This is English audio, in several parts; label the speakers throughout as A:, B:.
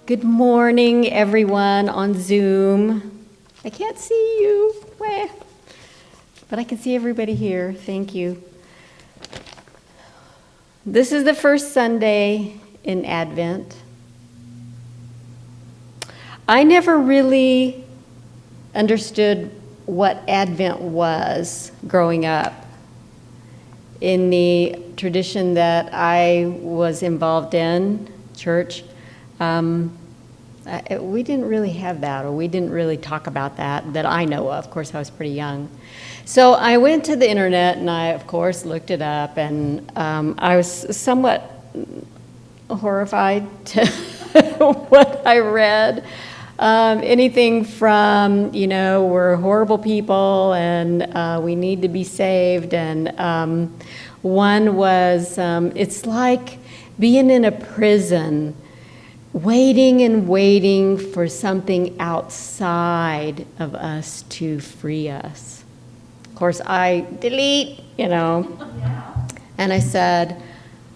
A: Good morning, everyone on Zoom. I can't see you, but I can see everybody here. Thank you. This is the first Sunday in Advent. I never really understood what Advent was growing up. In the tradition that I was involved in, church, we didn't really have that, or we didn't really talk about that I know of. Of course, I was pretty young. So I went to the internet and I, of course, looked it up, and I was somewhat horrified to what I read. Anything from, we're horrible people and we need to be saved. And one was, it's like being in a prison, waiting and waiting for something outside of us to free us. Of course, I delete, and I said,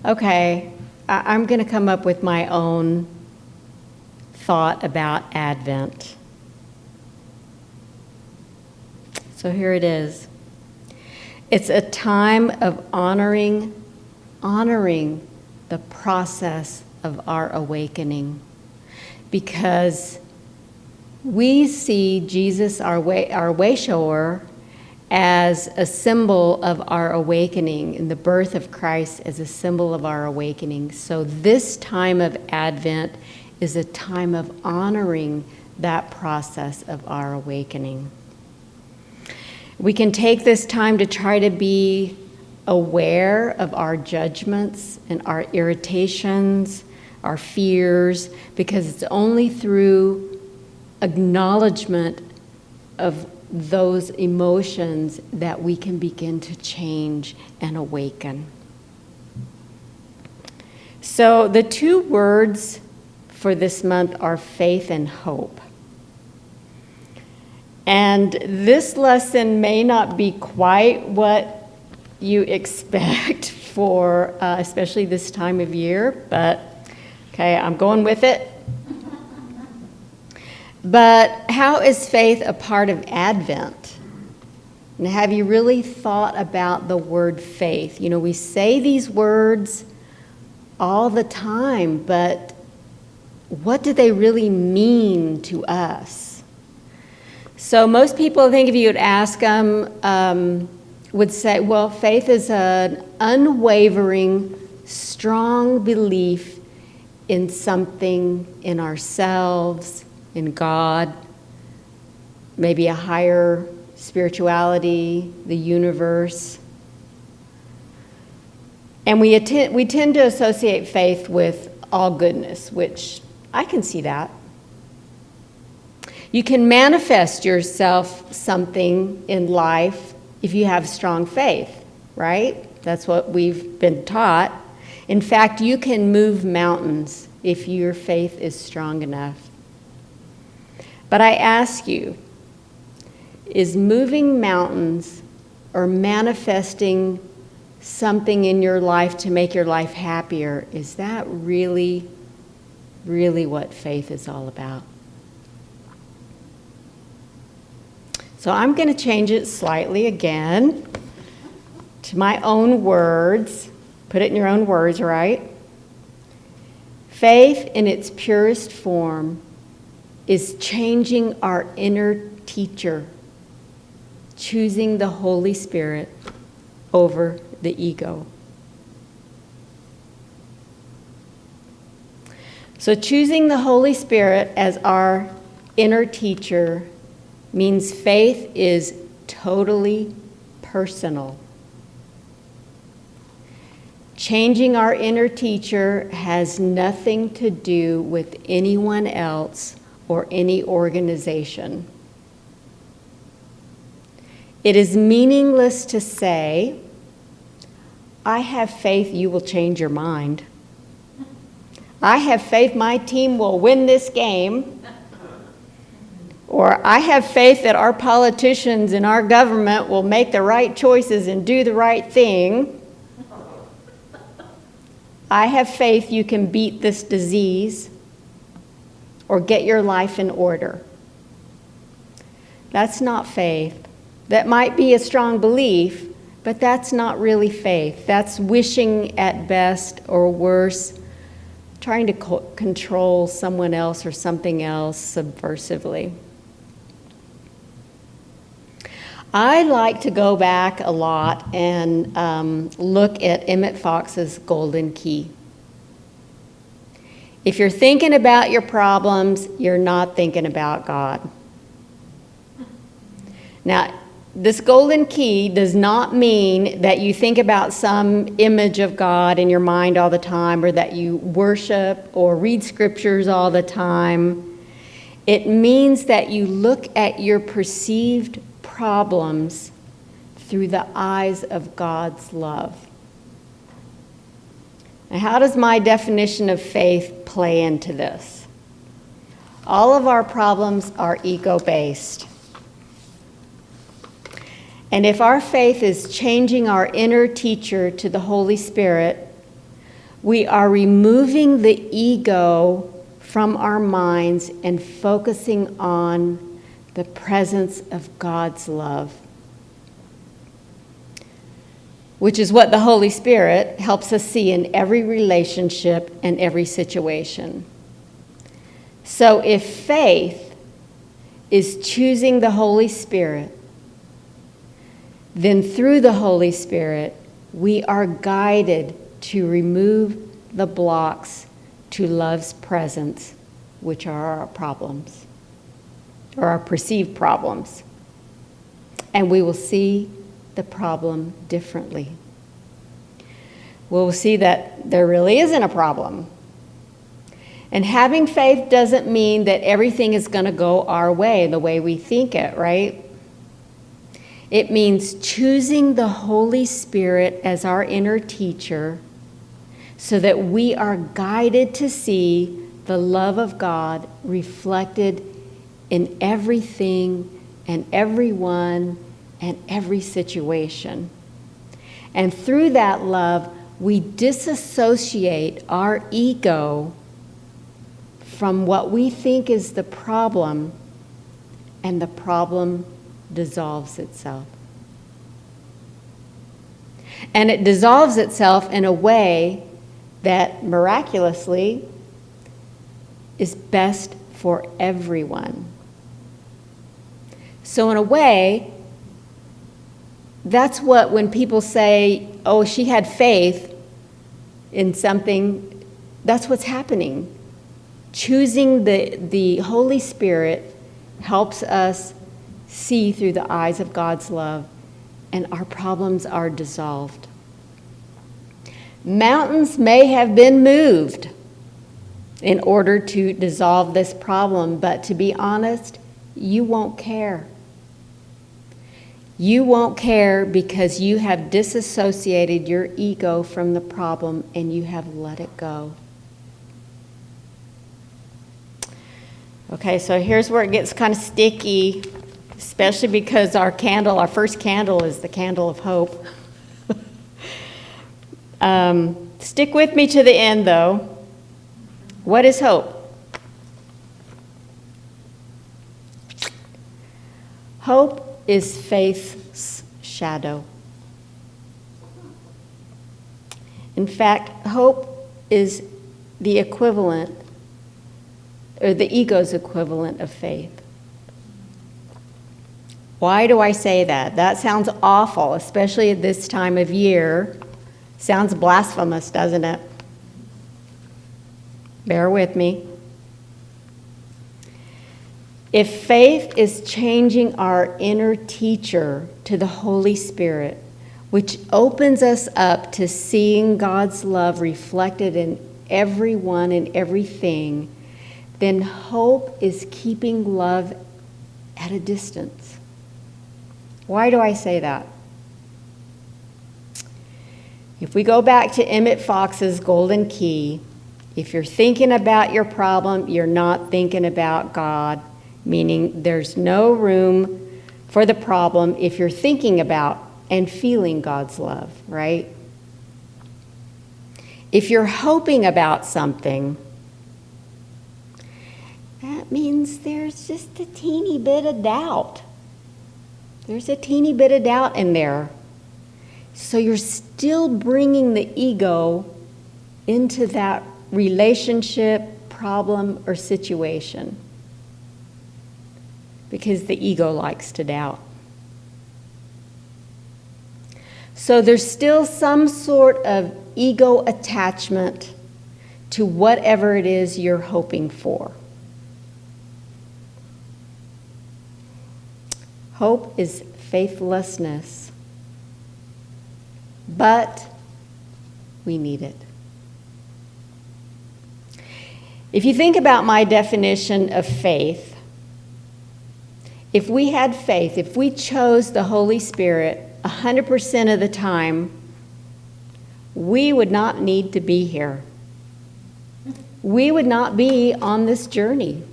A: okay, I'm going to come up with my own thought about Advent. So here it is. It's a time of honoring the process of our awakening, because we see Jesus, our way shower, as a symbol of our awakening, and the birth of Christ as a symbol of our awakening. So this time of Advent is a time of honoring that process of our awakening. We can take this time to try to be aware of our judgments and our irritations, our fears, because it's only through acknowledgement of those emotions that we can begin to change and awaken. So the two words for this month are faith and hope. And this lesson may not be quite what you expect for especially this time of year, but okay, I'm going with it. But how is faith a part of Advent? And have you really thought about the word faith? We say these words all the time, but what do they really mean to us? So most people, I think if you would ask them, would say, well, faith is an unwavering, strong belief in something, in ourselves, in God, maybe a higher spirituality, the universe. And we tend to associate faith with all goodness, which I can see that. You can manifest yourself something in life if you have strong faith, right? That's what we've been taught. In fact, you can move mountains if your faith is strong enough. But I ask you, is moving mountains or manifesting something in your life to make your life happier, is that really what faith is all about? So I'm going to change it slightly again to my own words. Put it in your own words, right? Faith in its purest form is changing our inner teacher, choosing the Holy Spirit over the ego. So choosing the Holy Spirit as our inner teacher means faith is totally personal. Changing our inner teacher has nothing to do with anyone else or any organization. It is meaningless to say, I have faith you will change your mind. I have faith my team will win this game. Or I have faith that our politicians and our government will make the right choices and do the right thing. I have faith you can beat this disease. or get your life in order. That's not faith. That might be a strong belief, but that's not really faith. That's wishing at best or worse, trying to control someone else or something else subversively. I like to go back a lot and look at Emmett Fox's Golden Key. If you're thinking about your problems, you're not thinking about God. Now, this golden key does not mean that you think about some image of God in your mind all the time, or that you worship or read scriptures all the time. It means that you look at your perceived problems through the eyes of God's love. Now, how does my definition of faith play into this? All of our problems are ego-based. And if our faith is changing our inner teacher to the Holy Spirit, we are removing the ego from our minds and focusing on the presence of God's love, which is what the Holy Spirit helps us see in every relationship and every situation. So if faith is choosing the Holy Spirit, then through the Holy Spirit, we are guided to remove the blocks to love's presence, which are our problems, or our perceived problems. And we will see the problem differently. We'll see that there really isn't a problem. And having faith doesn't mean that everything is going to go our way, the way we think it, right? It means choosing the Holy Spirit as our inner teacher so that we are guided to see the love of God reflected in everything and everyone and every situation. And through that love, we disassociate our ego from what we think is the problem, and the problem dissolves itself. And it dissolves itself in a way that miraculously is best for everyone. So in a way, that's what, when people say, oh, she had faith in something, that's what's happening. Choosing the Holy Spirit helps us see through the eyes of God's love, and our problems are dissolved. Mountains may have been moved in order to dissolve this problem, but to be honest, you won't care. You won't care because you have disassociated your ego from the problem and you have let it go. Okay, so here's where it gets kind of sticky, especially because our first candle is the candle of hope. Stick with me to the end, though. What is hope? Hope is faith's shadow. In fact, hope is the equivalent, or the ego's equivalent of faith. Why do I say that? That sounds awful, especially at this time of year. Sounds blasphemous, doesn't it? Bear with me. If faith is changing our inner teacher to the Holy Spirit, which opens us up to seeing God's love reflected in everyone and everything, then hope is keeping love at a distance. Why do I say that? If we go back to Emmett Fox's Golden Key, if you're thinking about your problem, you're not thinking about God, meaning there's no room for the problem if you're thinking about and feeling God's love, right? If you're hoping about something, that means there's just a teeny bit of doubt. There's a teeny bit of doubt in there. So you're still bringing the ego into that relationship, problem, or situation. Because the ego likes to doubt. So there's still some sort of ego attachment to whatever it is you're hoping for. Hope is faithlessness, but we need it. If you think about my definition of faith, if we had faith, if we chose the Holy Spirit 100% of the time, we would not need to be here. We would not be on this journey.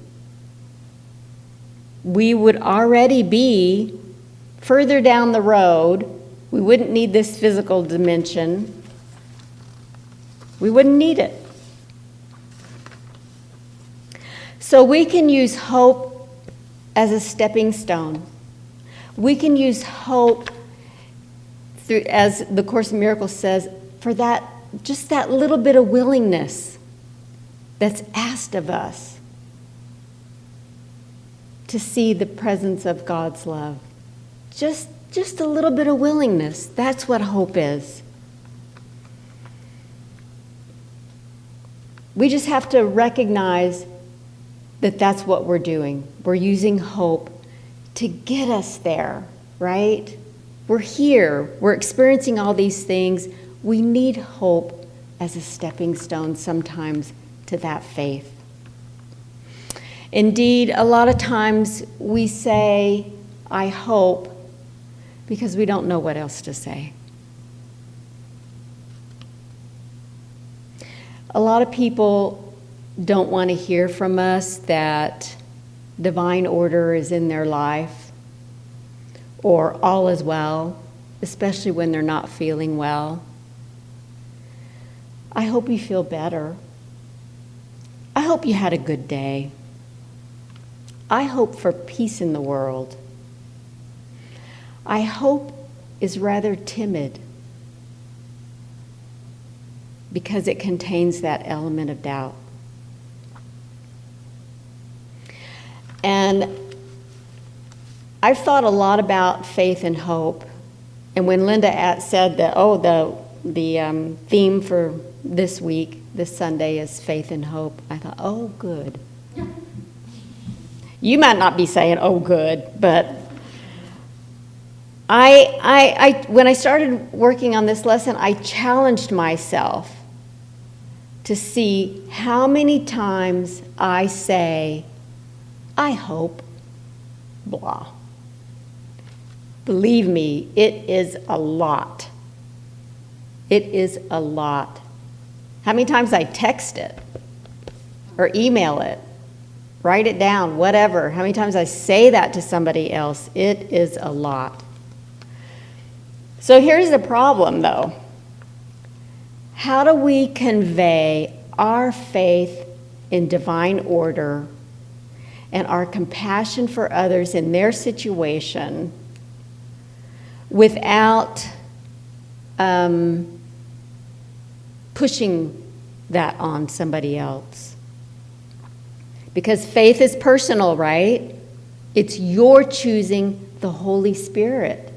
A: We would already be further down the road. We wouldn't need this physical dimension. We wouldn't need it. So we can use hope as a stepping stone. We can use hope through, as the Course in Miracles says, for that, just that little bit of willingness that's asked of us to see the presence of God's love. Just a little bit of willingness. That's what hope is. We just have to recognize that that's what we're doing. We're using hope to get us there, right? We're here. We're experiencing all these things. We need hope as a stepping stone sometimes to that faith. Indeed, a lot of times we say, I hope, because we don't know what else to say. A lot of people don't want to hear from us that divine order is in their life or all is well, especially when they're not feeling well. I hope you feel better. I hope you had a good day. I hope for peace in the world. I hope is rather timid because it contains that element of doubt. And I've thought a lot about faith and hope. And when Linda said that, the theme for this week, this Sunday, is faith and hope, I thought, oh, good. You might not be saying, oh, good, but when I started working on this lesson, I challenged myself to see how many times I say, I hope, blah. Believe me, it is a lot. It is a lot. How many times I text it or email it, write it down, whatever. How many times I say that to somebody else. It is a lot. So here's the problem, though. How do we convey our faith in divine order and our compassion for others in their situation without pushing that on somebody else? Because faith is personal, right? It's your choosing the Holy Spirit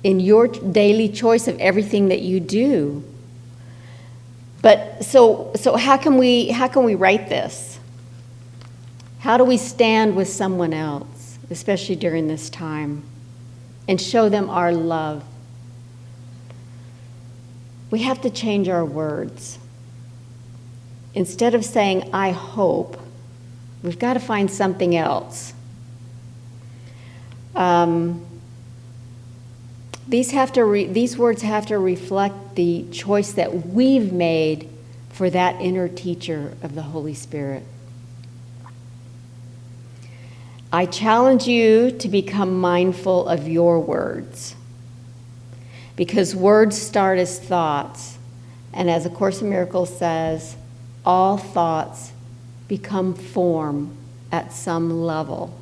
A: in your daily choice of everything that you do. But so how can we write this? How do we stand with someone else, especially during this time, and show them our love? We have to change our words. Instead of saying, I hope, we've got to find something else. These words have to reflect the choice that we've made for that inner teacher of the Holy Spirit. I challenge you to become mindful of your words, because words start as thoughts, and as A Course in Miracles says, all thoughts become form at some level.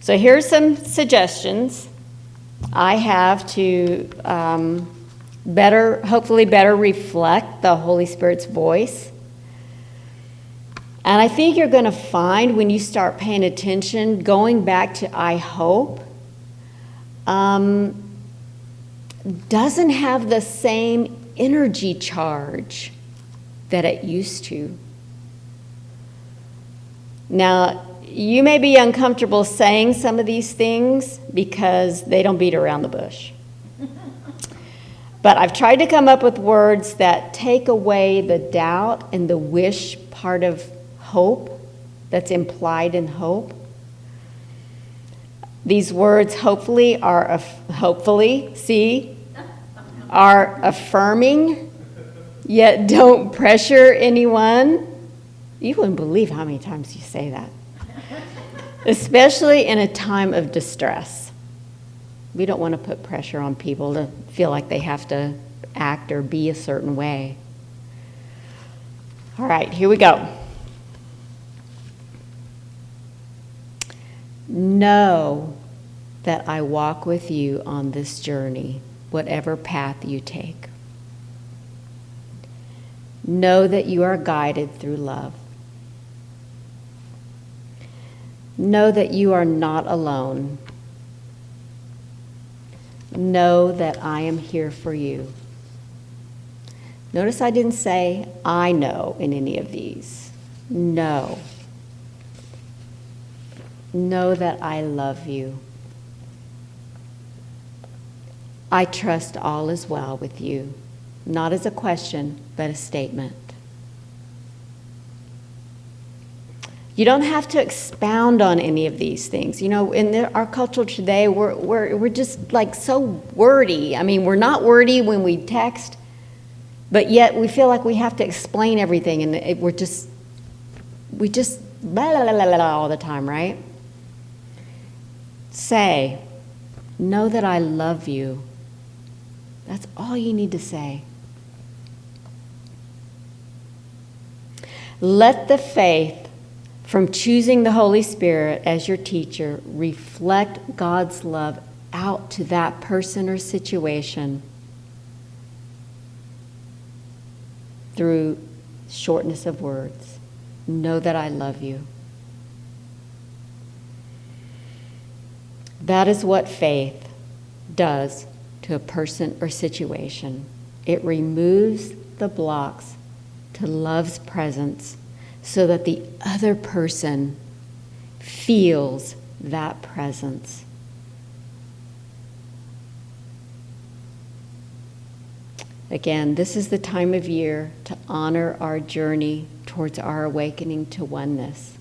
A: So here's some suggestions I have to hopefully better reflect the Holy Spirit's voice. And I think you're going to find when you start paying attention, going back to I hope, doesn't have the same energy charge that it used to. Now, you may be uncomfortable saying some of these things because they don't beat around the bush. But I've tried to come up with words that take away the doubt and the wish part of hope that's implied in hope. These words hopefully are affirming, yet don't pressure anyone. You wouldn't believe how many times you say that. Especially in a time of distress. We don't want to put pressure on people to feel like they have to act or be a certain way. All right, here we go. Know that I walk with you on this journey, whatever path you take. Know that you are guided through love. Know that you are not alone. Know that I am here for you. Notice I didn't say I know in any of these. Know. Know that I love you. I trust all is well with you, not as a question, but a statement. You don't have to expound on any of these things. You know, in our culture today, we're just like so wordy. I mean, we're not wordy when we text, but yet we feel like we have to explain everything, and we just blah, blah, blah, blah, blah all the time, right? Say, know that I love you. That's all you need to say. Let the faith from choosing the Holy Spirit as your teacher reflect God's love out to that person or situation through shortness of words. Know that I love you. That is what faith does to a person or situation. It removes the blocks to love's presence so that the other person feels that presence. Again, this is the time of year to honor our journey towards our awakening to oneness.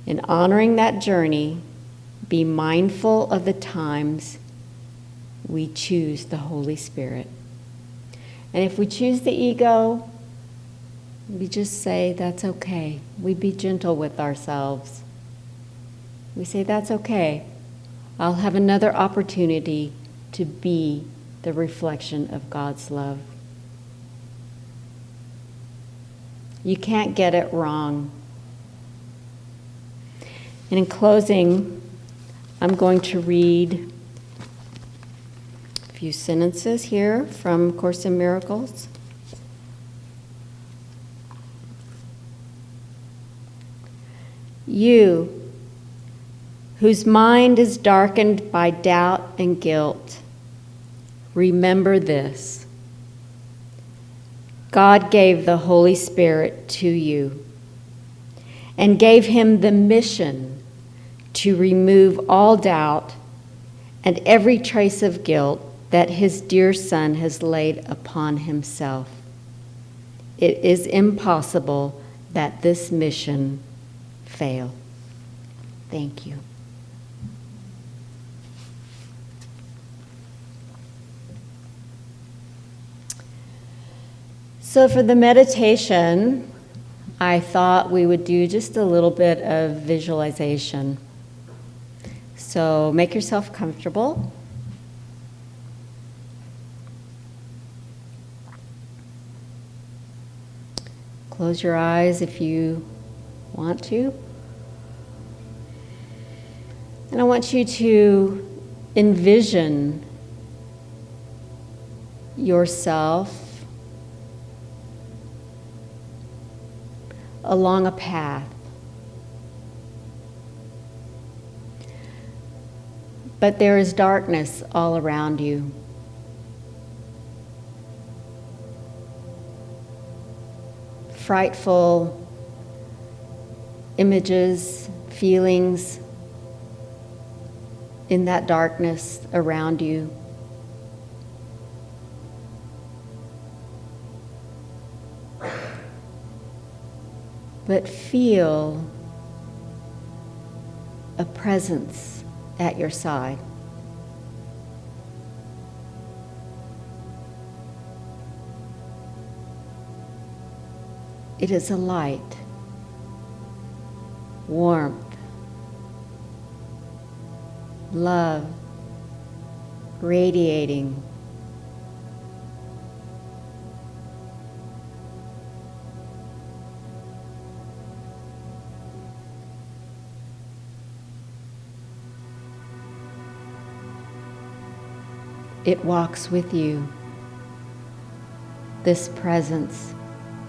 A: In honoring that journey, be mindful of the times we choose the Holy Spirit. And if we choose the ego, we just say, that's okay. We be gentle with ourselves. We say, that's okay. I'll have another opportunity to be the reflection of God's love. You can't get it wrong. And in closing, I'm going to read a few sentences here from Course in Miracles. You, whose mind is darkened by doubt and guilt, remember this. God gave the Holy Spirit to you and gave him the mission to remove all doubt and every trace of guilt that his dear Son has laid upon himself. It is impossible that this mission fail. Thank you. So for the meditation, I thought we would do just a little bit of visualization. So make yourself comfortable. Close your eyes if you want to. And I want you to envision yourself along a path. But there is darkness all around you. Frightful images, feelings in that darkness around you. But feel a presence at your side. It is a light, warmth, love, radiating. It walks with you. This presence,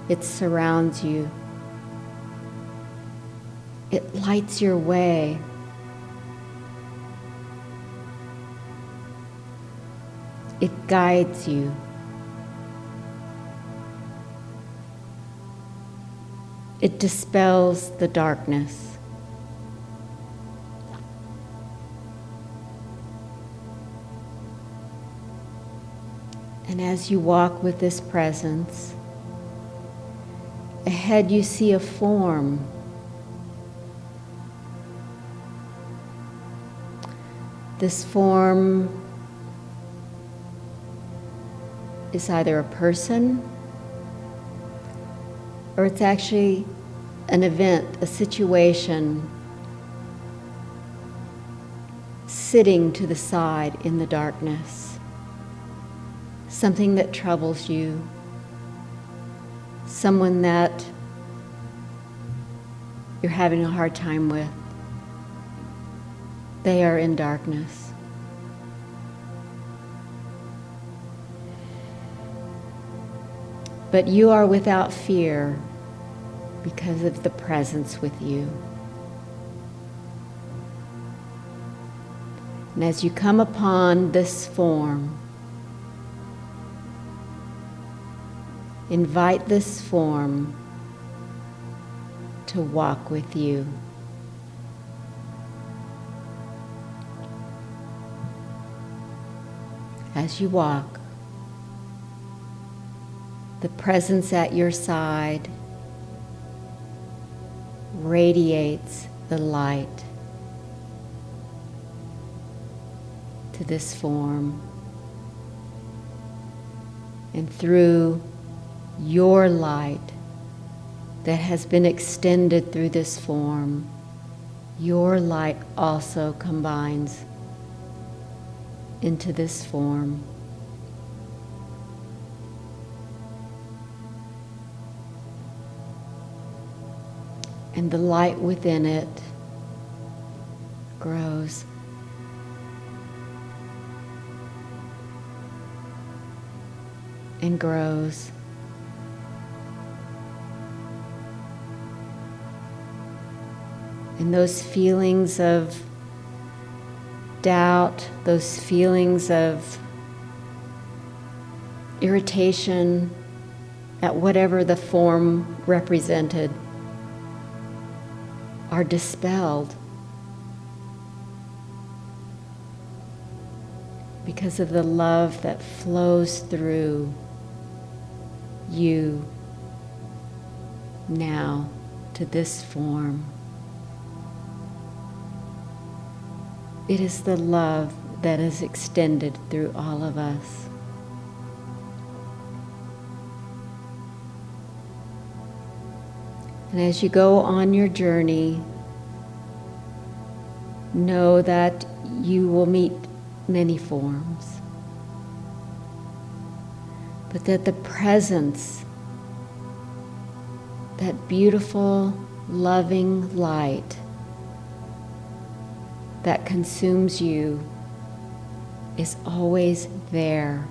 A: it surrounds you. It lights your way. It guides you. It dispels the darkness. And as you walk with this presence, ahead you see a form. This form is either a person or it's actually an event, a situation, sitting to the side in the darkness. Something that troubles you, someone that you're having a hard time with. They are in darkness. But you are without fear because of the presence with you. And as you come upon this form, invite this form to walk with you. As you walk, the presence at your side radiates the light to this form, and through your light that has been extended through this form, your light also combines into this form. And the light within it grows. And grows. And those feelings of doubt, those feelings of irritation at whatever the form represented are dispelled because of the love that flows through you now to this form. It is the love that is extended through all of us. And as you go on your journey, know that you will meet many forms, but that the presence that beautiful, loving light that consumes you is always there,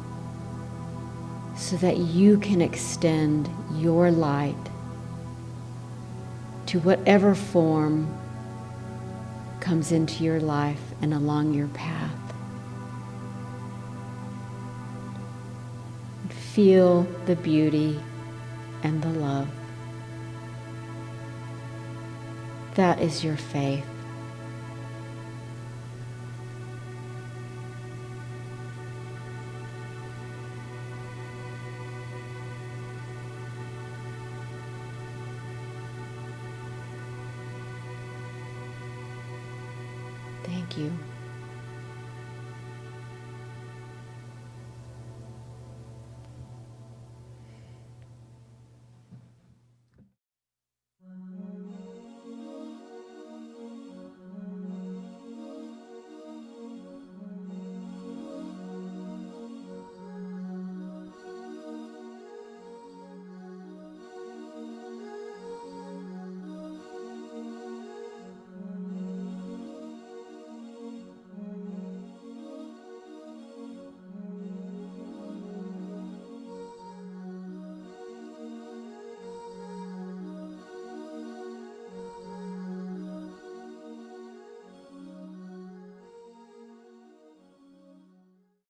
A: so that you can extend your light to whatever form comes into your life and along your path. Feel the beauty and the love. That is your faith. Thank you.